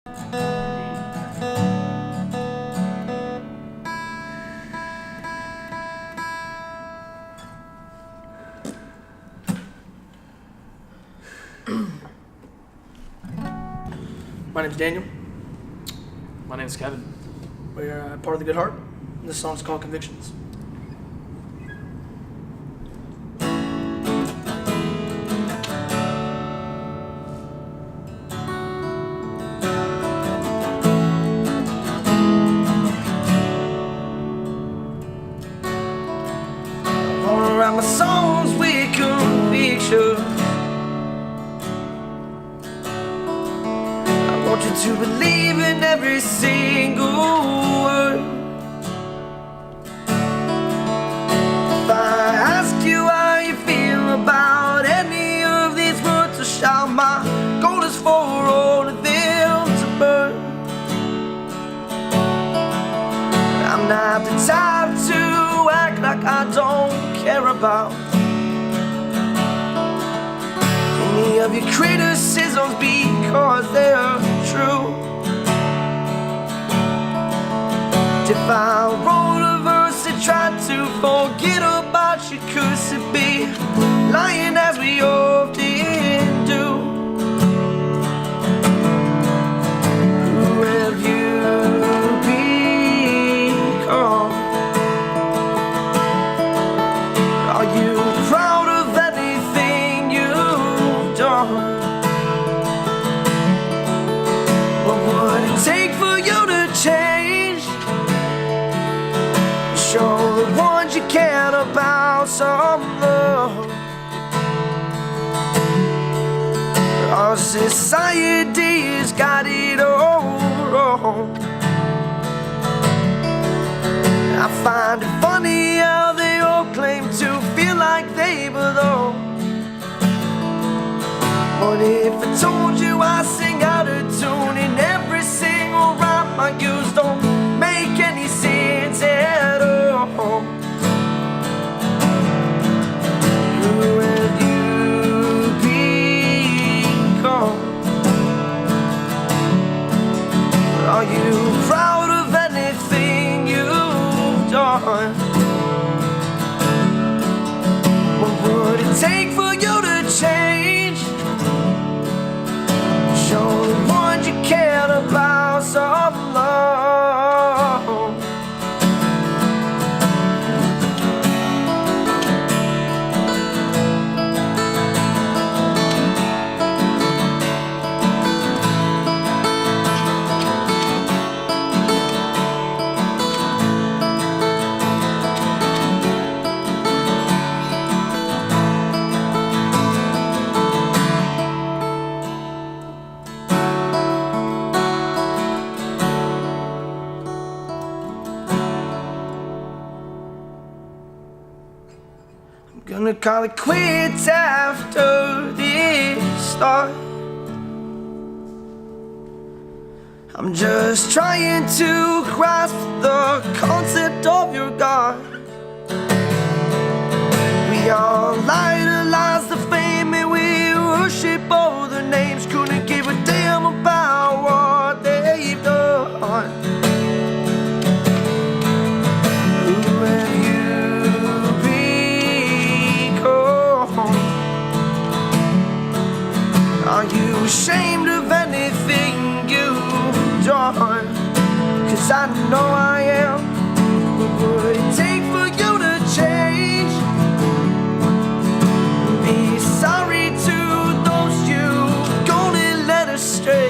My name's Daniel. My name's Kevin. We're part of the Good Heart. And this song's called Convictions. I wanna write my songs with conviction. I want you to believe in every single word. If I ask you how you feel about any of these words, I shout my goal is for all of them to burn. I'm not the type to act like I don't care about any of your criticisms because they're true. If I wrote a verse and tried to forget about you, could it be lying as we often do? Who have you become? Are you proud of anything you've done? What would it take for you to change? Show the ones you care about some love. Our society has got it all wrong. I find it funny how they all claim to feel like they belong. What if I told you I sing out of tune and every single rhyme I use don't make any sense at all? Who have you become? Are you proud of anything you've done? What would it take for you to change? Show the ones you cared about some love. Gonna call it quits after this start. I'm just trying to grasp the concept of your God. We all idolize the fame and we worship all the names. Couldn't give a damn about what they've done. Who have you become? Are you ashamed of anything you've done? 'Cause I know I am. What would it take for you to change? Be sorry to those you've gone and led astray.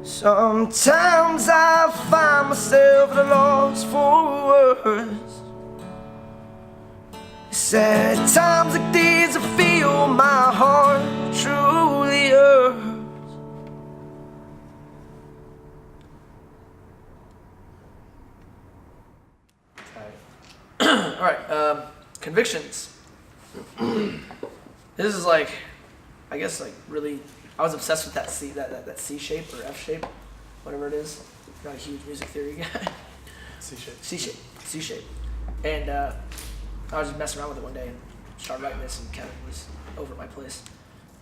Sometimes I find myself at a loss for words. Sad times like these, I feel my heart truly hurts. All right, convictions. This is like, I guess like really, I was obsessed with that C shape or F shape, whatever it is. I'm not a huge music theory guy. C shape. And I was just messing around with it one day and started writing this, and Kevin was over at my place.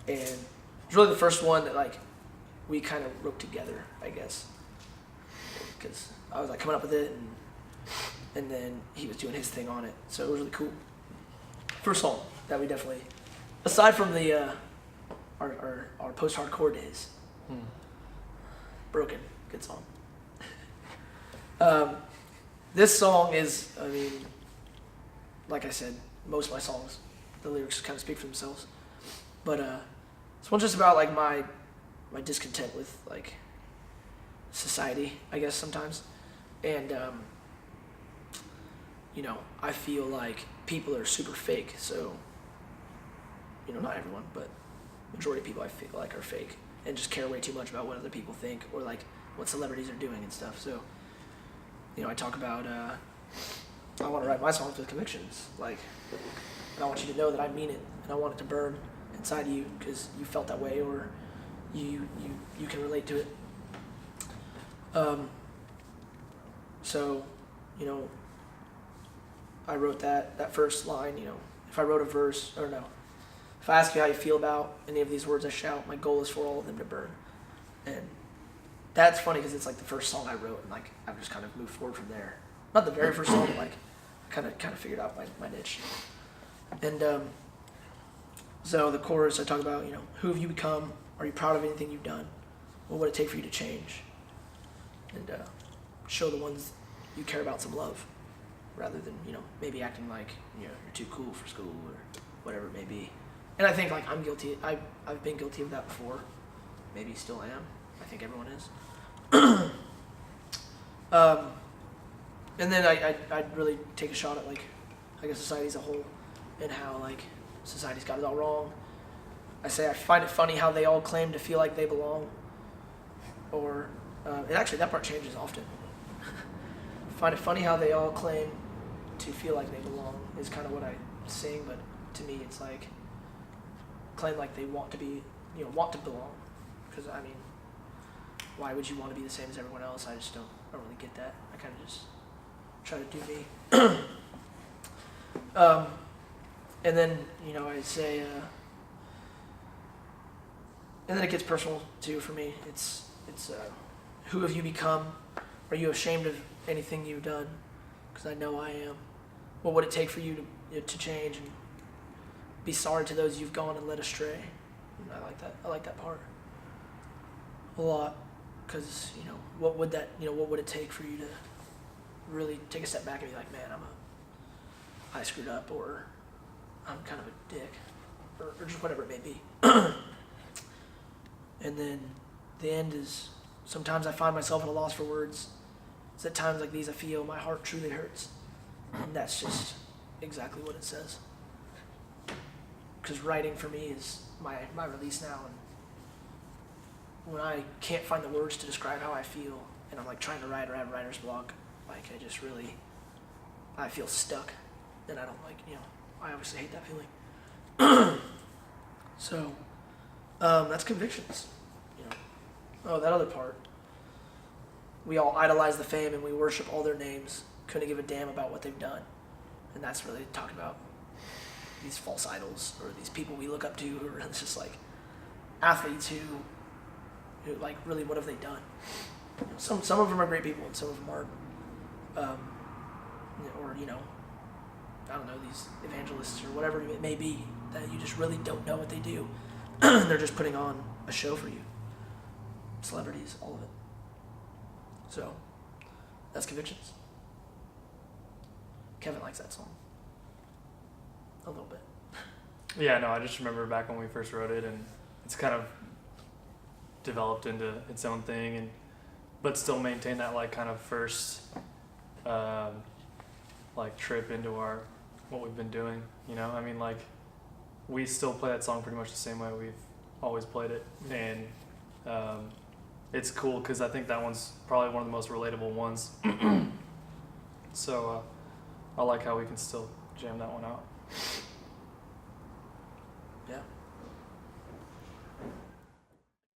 And it was really the first one that like we kind of wrote together, I guess. Because I was like coming up with it, and then he was doing his thing on it. So it was really cool. First song that we definitely, aside from the our post-hardcore days, Broken, good song. This song is, I mean, like I said, most of my songs, the lyrics kind of speak for themselves. But this one's just about like my discontent with like society, I guess sometimes, and you know, I feel like people are super fake. So, you know, not everyone, but majority of people I feel like are fake and just care way too much about what other people think or like what celebrities are doing and stuff. So, you know, I talk about I want to write my songs with convictions, like, and I want you to know that I mean it, and I want it to burn inside of you because you felt that way or you can relate to it. So, you know, I wrote that first line, you know, if I wrote a verse, or no, if I ask you how you feel about any of these words I shout, my goal is for all of them to burn. And that's funny because it's like the first song I wrote, and like I've just kind of moved forward from there. Not the very first song, but like kind of figured out my niche. And so the chorus, I talk about, you know, who have you become? Are you proud of anything you've done? What would it take for you to change? And show the ones you care about some love, rather than, you know, maybe acting like, you know, you're too cool for school or whatever it may be. And I think like I'm guilty. I've been guilty of that before. Maybe still am. I think everyone is. And then I'd really take a shot at like, I guess society as a whole, and how like society's got it all wrong. I say I find it funny how they all claim to feel like they belong. Or, and actually that part changes often. I find it funny how they all claim to feel like they belong is kind of what I sing, but to me it's like, claim like they want to be, you know, want to belong. Because I mean, why would you want to be the same as everyone else? I just don't really get that. I kind of just try to do me. And then, you know, I say, and then it gets personal too for me. It's who have you become? Are you ashamed of anything you've done? Because I know I am. What would it take for you to change and be sorry to those you've gone and led astray? And I like that. I like that part a lot, because, you know, what would it take for you to really take a step back and be like, man, I screwed up, or I'm kind of a dick, or just whatever it may be. And then the end is, sometimes I find myself at a loss for words. It's at times like these I feel my heart truly hurts. And that's just exactly what it says. Because writing for me is my release now. And when I can't find the words to describe how I feel, and I'm like trying to write or have writer's block, like I feel stuck. And I don't like, you know, I obviously hate that feeling. So, that's convictions, you know. Oh, that other part. We all idolize the fame and we worship all their names. Couldn't give a damn about what they've done. And that's really talking about these false idols, or these people we look up to who are just like athletes who like, really, what have they done? You know, some of them are great people and some of them aren't. Or, you know, I don't know, these evangelists or whatever it may be, that you just really don't know what they do. They're just putting on a show for you. Celebrities, all of it. So, that's Convictions. Kevin likes that song. A little bit. Yeah, no, I just remember back when we first wrote it, and it's kind of developed into its own thing, but still maintain that like kind of first like trip into our what we've been doing. You know, I mean, like, we still play that song pretty much the same way we've always played it, and it's cool because I think that one's probably one of the most relatable ones. So I like how we can still jam that one out. Yeah.